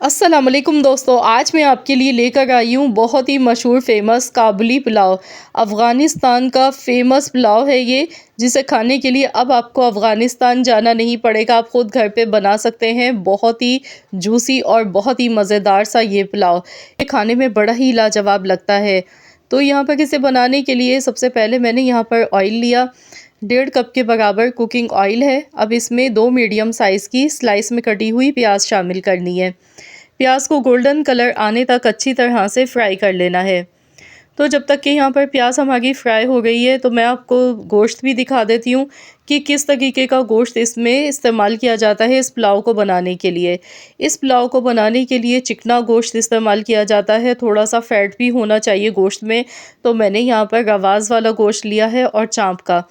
अस्सलाम वालेकुम दोस्तों, आज मैं आपके लिए लेकर आई हूँ बहुत ही मशहूर फ़ेमस काबुली पुलाव। अफ़गानिस्तान का फ़ेमस पुलाव है ये, जिसे खाने के लिए अब आपको अफ़गानिस्तान जाना नहीं पड़ेगा, आप ख़ुद घर पे बना सकते हैं। बहुत ही जूसी और बहुत ही मज़ेदार सा ये पुलाव, ये खाने में बड़ा ही लाजवाब लगता है। तो यहाँ पर इसे बनाने के लिए सबसे पहले मैंने यहाँ पर ऑयल लिया, 1.5 कप के बराबर कुकिंग ऑयल है। अब इसमें 2 मीडियम साइज़ की स्लाइस में कटी हुई प्याज शामिल करनी है। प्याज को गोल्डन कलर आने तक अच्छी तरह से फ्राई कर लेना है। तो जब तक कि यहाँ पर प्याज हमारी फ्राई हो गई है, तो मैं आपको गोश्त भी दिखा देती हूँ कि किस तरीके का गोश्त इसमें इस्तेमाल किया जाता है इस पुलाव को बनाने के लिए। इस पुलाव को बनाने के लिए चिकना गोश्त इस्तेमाल किया जाता है, थोड़ा सा फैट भी होना चाहिए गोश्त में। तो मैंने यहाँ पर रवाज़ वाला गोश्त लिया है और चाँप का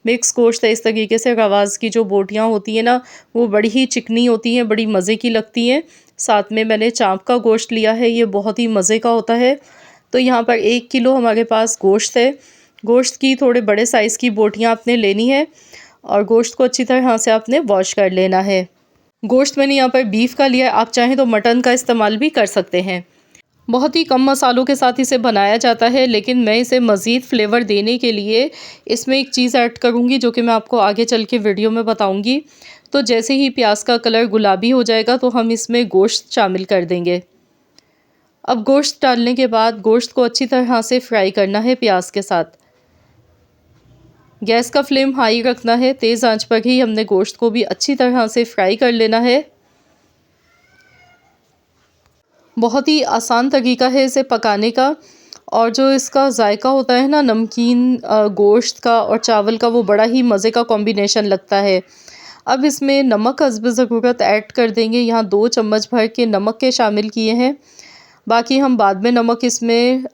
मिक्स गोश्त है। इस तरीके से रवाज़ की जो बोटियाँ होती हैं ना, वो बड़ी ही चिकनी होती हैं, बड़ी मज़े की लगती हैं। साथ में मैंने चाँप का गोश्त लिया है, ये बहुत ही मज़े का होता है। तो यहाँ पर 1 किलो हमारे पास गोश्त है। गोश्त की थोड़े बड़े साइज़ की बोटियाँ आपने लेनी है और गोश्त को अच्छी तरह से आपने वॉश कर लेना है। गोश्त मैंने यहाँ पर बीफ का लिया है, आप चाहें तो मटन का इस्तेमाल भी कर सकते हैं। बहुत ही कम मसालों के साथ इसे बनाया जाता है, लेकिन मैं इसे मज़ीद फ्लेवर देने के लिए इसमें एक चीज़ ऐड करूँगी, जो कि मैं आपको आगे चल के वीडियो में बताऊँगी। तो जैसे ही प्याज का कलर गुलाबी हो जाएगा, तो हम इसमें गोश्त शामिल कर देंगे। अब गोश्त डालने के बाद गोश्त को अच्छी तरह से फ्राई करना है प्याज के साथ। गैस का फ्लेम हाई रखना है, तेज़ आंच पर ही हमने गोश्त को भी अच्छी तरह से फ्राई कर लेना है। बहुत ही आसान तरीका है इसे पकाने का, और जो इसका जायका होता है ना, नमकीन गोश्त का और चावल का, वो बड़ा ही मज़े का कॉम्बिनेशन लगता है। अब इसमें नमक हस्ब ज़रूरत ऐड कर देंगे। यहाँ 2 चम्मच भर के नमक के शामिल किए हैं, बाकी हम बाद में नमक इसमें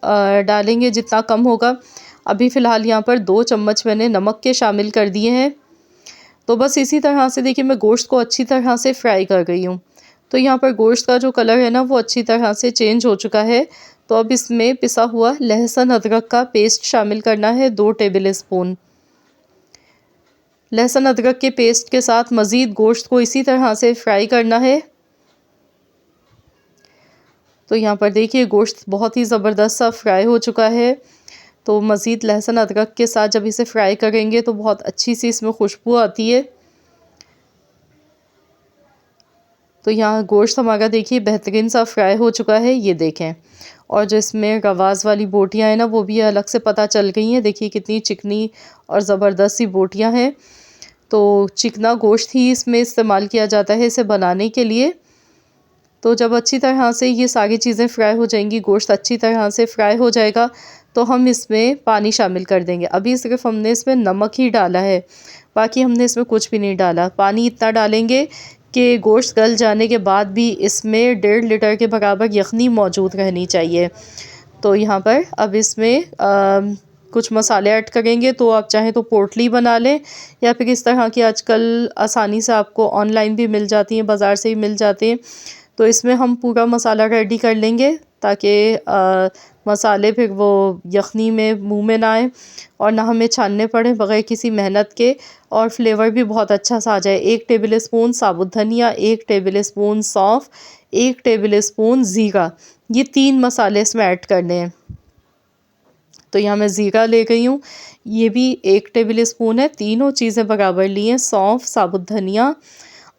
डालेंगे जितना कम होगा। अभी फ़िलहाल यहाँ पर 2 चम्मच मैंने नमक के शामिल कर दिए हैं। तो बस इसी तरह से देखिए, मैं गोश्त को अच्छी तरह से फ्राई कर गई हूँ। तो यहाँ पर गोश्त का जो कलर है ना, वो अच्छी तरह से चेंज हो चुका है। तो अब इसमें पिसा हुआ लहसुन अदरक का पेस्ट शामिल करना है, 2 टेबल स्पून। लहसुन अदरक के पेस्ट के साथ मज़ीद गोश्त को इसी तरह से फ्राई करना है। तो यहाँ पर देखिए, गोश्त बहुत ही ज़बरदस्त सा फ्राई हो चुका है। तो मज़ीद लहसुन अदरक के साथ जब इसे फ्राई करेंगे, तो बहुत अच्छी सी इसमें खुशबू आती है। तो यहाँ गोश्त हमारा देखिए बेहतरीन सा फ्राई हो चुका है, ये देखें। और जो इसमें रवाज़ वाली बोटियाँ हैं ना, वो भी अलग से पता चल गई हैं। देखिए कितनी चिकनी और ज़बरदस्त सी बोटियाँ हैं। तो चिकना गोश्त ही इसमें इस्तेमाल किया जाता है इसे बनाने के लिए। तो जब अच्छी तरह से ये सारी चीज़ें फ्राई हो जाएंगी, गोश्त अच्छी तरह से फ्राई हो जाएगा, तो हम इसमें पानी शामिल कर देंगे। अभी सिर्फ हमने इसमें नमक ही डाला है, बाकी हमने इसमें कुछ भी नहीं डाला। पानी इतना डालेंगे कि गोश्त गल जाने के बाद भी इसमें 1.5 लीटर के बराबर यखनी मौजूद रहनी चाहिए। तो यहाँ पर अब इसमें कुछ मसाले ऐड करेंगे। तो आप चाहें तो पोटली बना लें, या फिर इस तरह की आजकल आसानी से आपको ऑनलाइन भी मिल जाती हैं, बाज़ार से ही मिल जाते हैं। तो इसमें हम पूरा मसाला रेडी कर लेंगे, ताकि मसाले फिर वो यखनी में मुंह में ना आए और ना हमें छानने पड़े बग़ैर किसी मेहनत के, और फ्लेवर भी बहुत अच्छा सा आ जाए। 1 टेबल स्पून साबुत धनिया, 1 टेबल स्पून सौंफ, 1 टेबल स्पून ज़ीरा, ये 3 मसाले इसमें ऐड करने हैं। तो यहाँ मैं ज़ीरा ले गई हूँ, ये भी 1 टेबल स्पून है। तीनों चीज़ें बराबर ली हैं, सौंफ, साबुत धनिया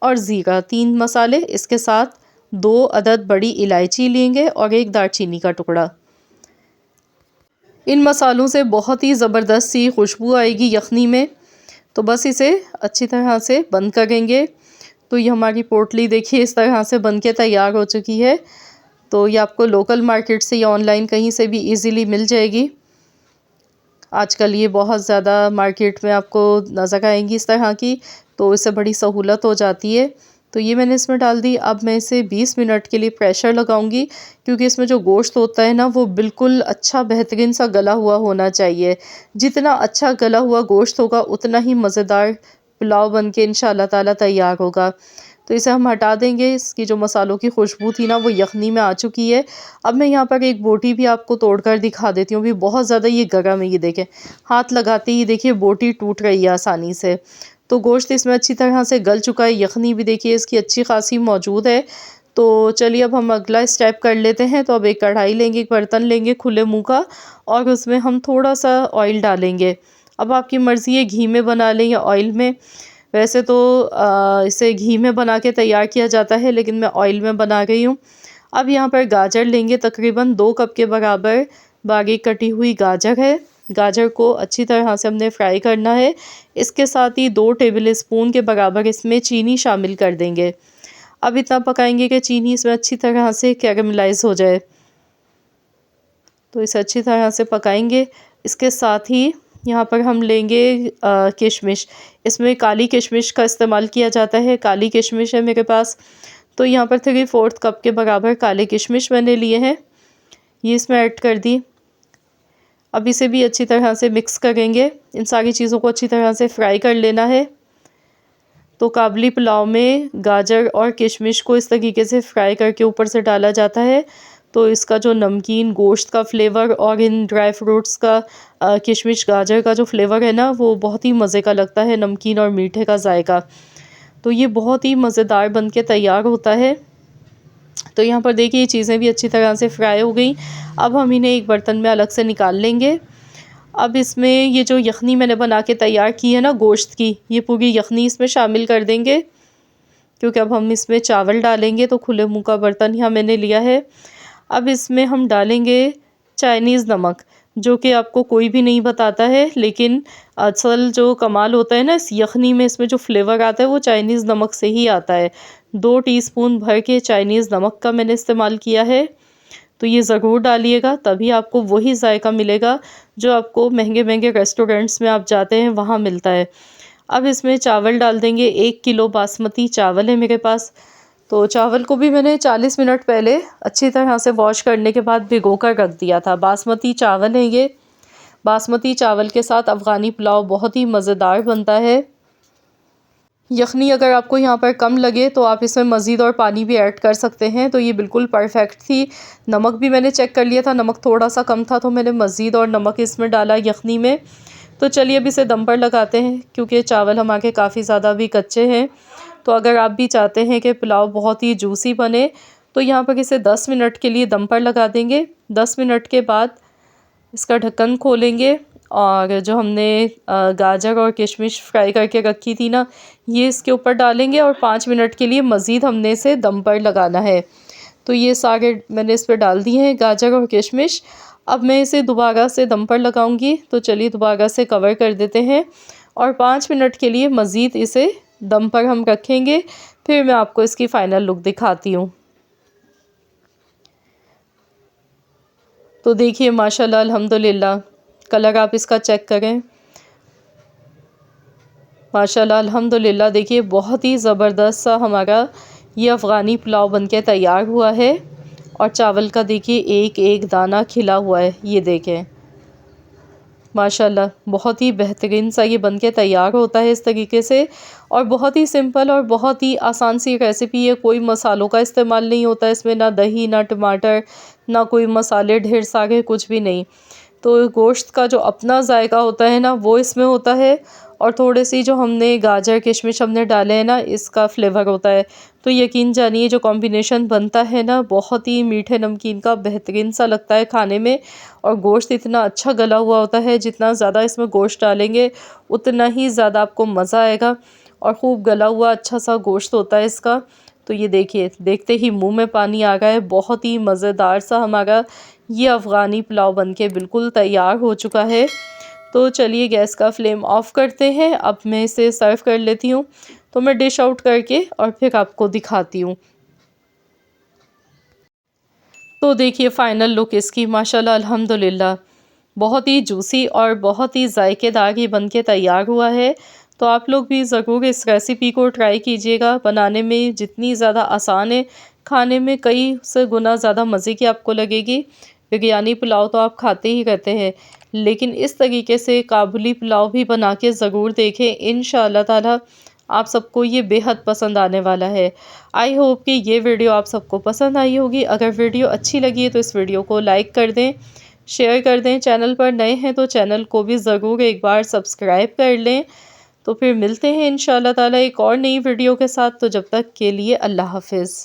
और ज़ीरा, 3 मसाले। इसके साथ 2 अदद बड़ी इलायची लेंगे और 1 दालचीनी का टुकड़ा। इन मसालों से बहुत ही ज़बरदस्त सी खुशबू आएगी यखनी में। तो बस इसे अच्छी तरह से बंद करेंगे। तो ये हमारी पोटली देखिए इस तरह से बन के तैयार हो चुकी है। तो ये आपको लोकल मार्केट से या ऑनलाइन कहीं से भी इजीली मिल जाएगी। आजकल ये बहुत ज़्यादा मार्केट में आपको नज़र आएंगी इस तरह की, तो इससे बड़ी सहूलत हो जाती है। तो ये मैंने इसमें डाल दी। अब मैं इसे 20 मिनट के लिए प्रेशर लगाऊंगी, क्योंकि इसमें जो गोश्त होता है ना, वो बिल्कुल अच्छा बेहतरीन सा गला हुआ होना चाहिए। जितना अच्छा गला हुआ गोश्त होगा, उतना ही मज़ेदार पुलाव बन के इंशाअल्लाह ताला तैयार होगा। तो इसे हम हटा देंगे। इसकी जो मसालों की खुशबू थी ना, वो यखनी में आ चुकी है। अब मैं यहाँ पर एक बोटी भी आपको तोड़कर दिखा देती हूँ। भी बहुत ज़्यादा ये गरम है, ये देखें, हाथ लगाते ही देखिए बोटी टूट रही है आसानी से। तो गोश्त इसमें अच्छी तरह से गल चुका है, यखनी भी देखिए इसकी अच्छी खासी मौजूद है। तो चलिए अब हम अगला स्टेप कर लेते हैं। तो अब एक कढ़ाई लेंगे, एक बर्तन लेंगे खुले मुँह का, और उसमें हम थोड़ा सा ऑयल डालेंगे। अब आपकी मर्ज़ी है घी में बना लें या ऑयल में। वैसे तो इसे घी में बना के तैयार किया जाता है, लेकिन मैं ऑयल में बना रही हूँ। अब यहाँ पर गाजर लेंगे, तकरीबन 2 कप के बराबर बारीक कटी हुई गाजर है। गाजर को अच्छी तरह से हमने फ्राई करना है। इसके साथ ही 2 टेबल स्पून के बराबर इसमें चीनी शामिल कर देंगे। अब इतना पकाएंगे कि चीनी इसमें अच्छी तरह से कैरेमलाइज हो जाए। तो इसे अच्छी तरह से पकाएंगे। इसके साथ ही यहाँ पर हम लेंगे किशमिश। इसमें काली किशमिश का इस्तेमाल किया जाता है। काली किशमिश है मेरे पास, तो यहाँ पर 3/4 कप के बराबर काले किशमिश मैंने लिए हैं। ये इसमें ऐड कर दी। अब इसे भी अच्छी तरह से मिक्स करेंगे। इन सारी चीज़ों को अच्छी तरह से फ्राई कर लेना है। तो काबुली पुलाव में गाजर और किशमिश को इस तरीके से फ्राई करके ऊपर से डाला जाता है, तो इसका जो नमकीन गोश्त का फ्लेवर और इन ड्राई फ्रूट्स का किशमिश गाजर का जो फ्लेवर है ना, वो बहुत ही मज़े का लगता है, नमकीन और मीठे का जायका। तो ये बहुत ही मज़ेदार बन के तैयार होता है। तो यहाँ पर देखिए ये चीज़ें भी अच्छी तरह से फ्राई हो गई। अब हम इन्हें एक बर्तन में अलग से निकाल लेंगे। अब इसमें ये जो यखनी मैंने बना के तैयार की है ना गोश्त की, ये पूरी यखनी इसमें शामिल कर देंगे, क्योंकि अब हम इसमें चावल डालेंगे। तो खुले मुँह का बर्तन यहाँ मैंने लिया है। अब इसमें हम डालेंगे चाइनीज़ नमक, जो कि आपको कोई भी नहीं बताता है, लेकिन असल जो कमाल होता है ना इस यखनी में, इसमें जो फ्लेवर आता है वो चाइनीज़ नमक से ही आता है। 2 टीस्पून भर के चाइनीज़ नमक का मैंने इस्तेमाल किया है। तो ये ज़रूर डालिएगा, तभी आपको वही जायका मिलेगा जो आपको महंगे-महंगे रेस्टोरेंट्स में आप जाते हैं वहाँ मिलता है। अब इसमें चावल डाल देंगे। 1 किलो बासमती चावल है मेरे पास। तो चावल को भी मैंने 40 मिनट पहले अच्छी तरह से वॉश करने के बाद भिगो कर रख दिया था। बासमती चावल है ये। बासमती चावल के साथ अफ़गानी पुलाव बहुत ही मज़ेदार बनता है। यखनी अगर आपको यहाँ पर कम लगे तो आप इसमें मज़ीद और पानी भी ऐड कर सकते हैं। तो ये बिल्कुल परफेक्ट थी। नमक भी मैंने चेक कर लिया था, नमक थोड़ा सा कम था, तो मैंने मज़ीद और नमक इसमें डाला यखनी में। तो चलिए अब इसे दम पर लगाते हैं, क्योंकि चावल हमारे काफ़ी ज़्यादा भी कच्चे हैं। तो अगर आप भी चाहते हैं कि पुलाव बहुत ही जूसी बने, तो यहाँ पर इसे 10 मिनट के लिए दम पर लगा देंगे। 10 मिनट के बाद इसका ढक्कन खोलेंगे, और जो हमने गाजर और किशमिश फ्राई करके रखी थी ना, ये इसके ऊपर डालेंगे, और 5 मिनट के लिए मज़ीद हमने इसे दम पर लगाना है। तो ये सारे मैंने इस पर डाल दिए हैं गाजर और किशमिश। अब मैं इसे दोबारा से दम पर लगाऊंगी। तो चलिए दोबारा से कवर कर देते हैं, और 5 मिनट के लिए मज़ीद इसे दम पर हम रखेंगे। फिर मैं आपको इसकी फ़ाइनल लुक दिखाती हूँ। तो देखिए माशाल्लाह अल्हम्दुलिल्लाह, कलर आप इसका चेक करें। माशाल्लाह अल्हम्दुलिल्लाह, देखिए बहुत ही ज़बरदस्त सा हमारा ये अफ़गानी पुलाव बनके तैयार हुआ है। और चावल का देखिए एक एक दाना खिला हुआ है, ये देखें माशाल्लाह, बहुत ही बेहतरीन सा ये बनके तैयार होता है इस तरीके से। और बहुत ही सिंपल और बहुत ही आसान सी रेसिपी है। कोई मसालों का इस्तेमाल नहीं होता इसमें, ना दही, ना टमाटर, ना कोई मसाले ढेर सारे, कुछ भी नहीं। तो गोश्त का जो अपना जायका होता है ना, वो इसमें होता है, और थोड़े सी जो हमने गाजर किशमिश हमने डाले हैं ना, इसका फ्लेवर होता है। तो यकीन जानिए जो कॉम्बिनेशन बनता है ना, बहुत ही मीठे नमकीन का बेहतरीन सा लगता है खाने में। और गोश्त इतना अच्छा गला हुआ होता है, जितना ज़्यादा इसमें गोश्त डालेंगे उतना ही ज़्यादा आपको मज़ा आएगा। और ख़ूब गला हुआ अच्छा सा गोश्त होता है इसका। तो ये देखिए, देखते ही मुंह में पानी आ गया है। बहुत ही मज़ेदार सा हमारा ये अफ़गानी पुलाव बनके बिल्कुल तैयार हो चुका है। तो चलिए गैस का फ्लेम ऑफ़ करते हैं। अब मैं इसे सर्व कर लेती हूँ। तो मैं डिश आउट करके और फिर आपको दिखाती हूँ। तो देखिए फ़ाइनल लुक इसकी, माशाल्लाह अल्हम्दुलिल्लाह, बहुत ही जूसी और बहुत ही जायकेदार ये बनके तैयार हुआ है। तो आप लोग भी ज़रूर इस रेसिपी को ट्राई कीजिएगा। बनाने में जितनी ज़्यादा आसान है, खाने में कई से गुना ज़्यादा मज़े की आपको लगेगी। बिरयानी पुलाव तो आप खाते ही रहते हैं, लेकिन इस तरीके से काबुली पुलाव भी बना के ज़रूर देखें। इंशाअल्लाह ताला आप सबको ये बेहद पसंद आने वाला है। आई होप कि ये वीडियो आप सबको पसंद आई होगी। अगर वीडियो अच्छी लगी है तो इस वीडियो को लाइक कर दें, शेयर कर दें। चैनल पर नए हैं तो चैनल को भी ज़रूर एक बार सब्सक्राइब कर लें। तो फिर मिलते हैं इंशाअल्लाह ताला एक और नई वीडियो के साथ। तो जब तक के लिए अल्लाह हाफ़िज़।